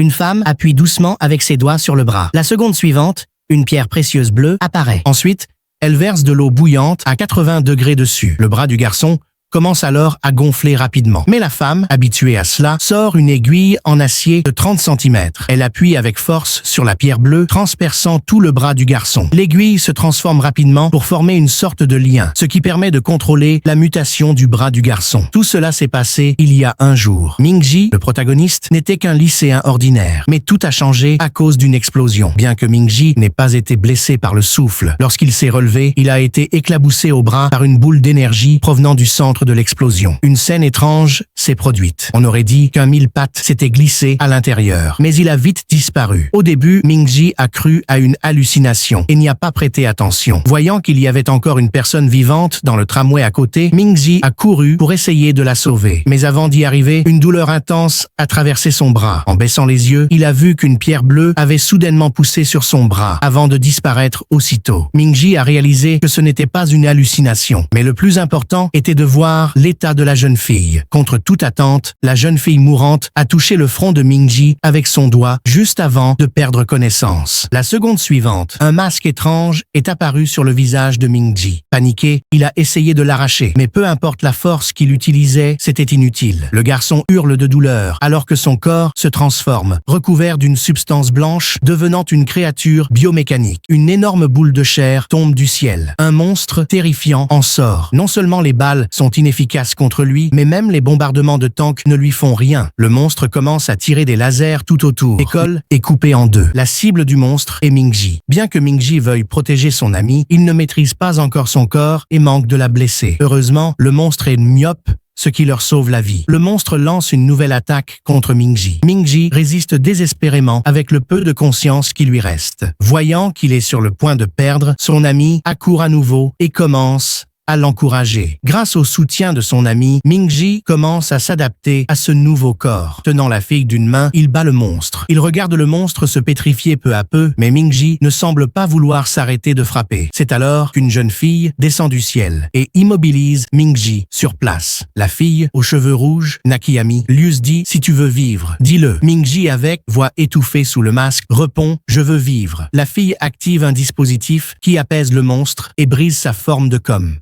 Une femme appuie doucement avec ses doigts sur le bras. La seconde suivante, une pierre précieuse bleue apparaît. Ensuite, elle verse de l'eau bouillante à 80 degrés dessus. Le bras du garçon commence alors à gonfler rapidement. Mais la femme, habituée à cela, sort une aiguille en acier de 30 cm. Elle appuie avec force sur la pierre bleue, transperçant tout le bras du garçon. L'aiguille se transforme rapidement pour former une sorte de lien, ce qui permet de contrôler la mutation du bras du garçon. Tout cela s'est passé il y a un jour. Mingji, le protagoniste, n'était qu'un lycéen ordinaire, mais tout a changé à cause d'une explosion. Bien que Mingji n'ait pas été blessé par le souffle, lorsqu'il s'est relevé, il a été éclaboussé au bras par une boule d'énergie provenant du centre de l'explosion. Une scène étrange s'est produite. On aurait dit qu'un mille-pattes s'était glissé à l'intérieur, mais il a vite disparu. Au début, Mingji a cru à une hallucination et n'y a pas prêté attention. Voyant qu'il y avait encore une personne vivante dans le tramway à côté, Mingji a couru pour essayer de la sauver. Mais avant d'y arriver, une douleur intense a traversé son bras. En baissant les yeux, il a vu qu'une pierre bleue avait soudainement poussé sur son bras, avant de disparaître aussitôt. Mingji a réalisé que ce n'était pas une hallucination, mais le plus important était de voir l'état de la jeune fille. Contre toute attente, la jeune fille mourante a touché le front de Mingji avec son doigt juste avant de perdre connaissance. La seconde suivante, un masque étrange est apparu sur le visage de Mingji. Paniqué, il a essayé de l'arracher, mais peu importe la force qu'il utilisait, c'était inutile. Le garçon hurle de douleur alors que son corps se transforme, recouvert d'une substance blanche, devenant une créature biomécanique. Une énorme boule de chair tombe du ciel. Un monstre terrifiant en sort. Non seulement les balles sont inefficaces contre lui, mais même les bombardements de tanks ne lui font rien. Le monstre commence à tirer des lasers tout autour. L'école est coupée en deux. La cible du monstre est Mingji. Bien que Mingji veuille protéger son ami, il ne maîtrise pas encore son corps et manque de la blesser. Heureusement, le monstre est myope, ce qui leur sauve la vie. Le monstre lance une nouvelle attaque contre Mingji. Mingji résiste désespérément avec le peu de conscience qui lui reste. Voyant qu'il est sur le point de perdre, son ami accourt à nouveau et commence à l'encourager. Grâce au soutien de son ami, Mingji commence à s'adapter à ce nouveau corps. Tenant la fille d'une main, il bat le monstre. Il regarde le monstre se pétrifier peu à peu, mais Mingji ne semble pas vouloir s'arrêter de frapper. C'est alors qu'une jeune fille descend du ciel et immobilise Mingji sur place. La fille, aux cheveux rouges, Nakiyami, lui dit « Si tu veux vivre, dis-le ». Mingji, avec voix étouffée sous le masque, répond « Je veux vivre ». La fille active un dispositif qui apaise le monstre et brise sa forme de com'.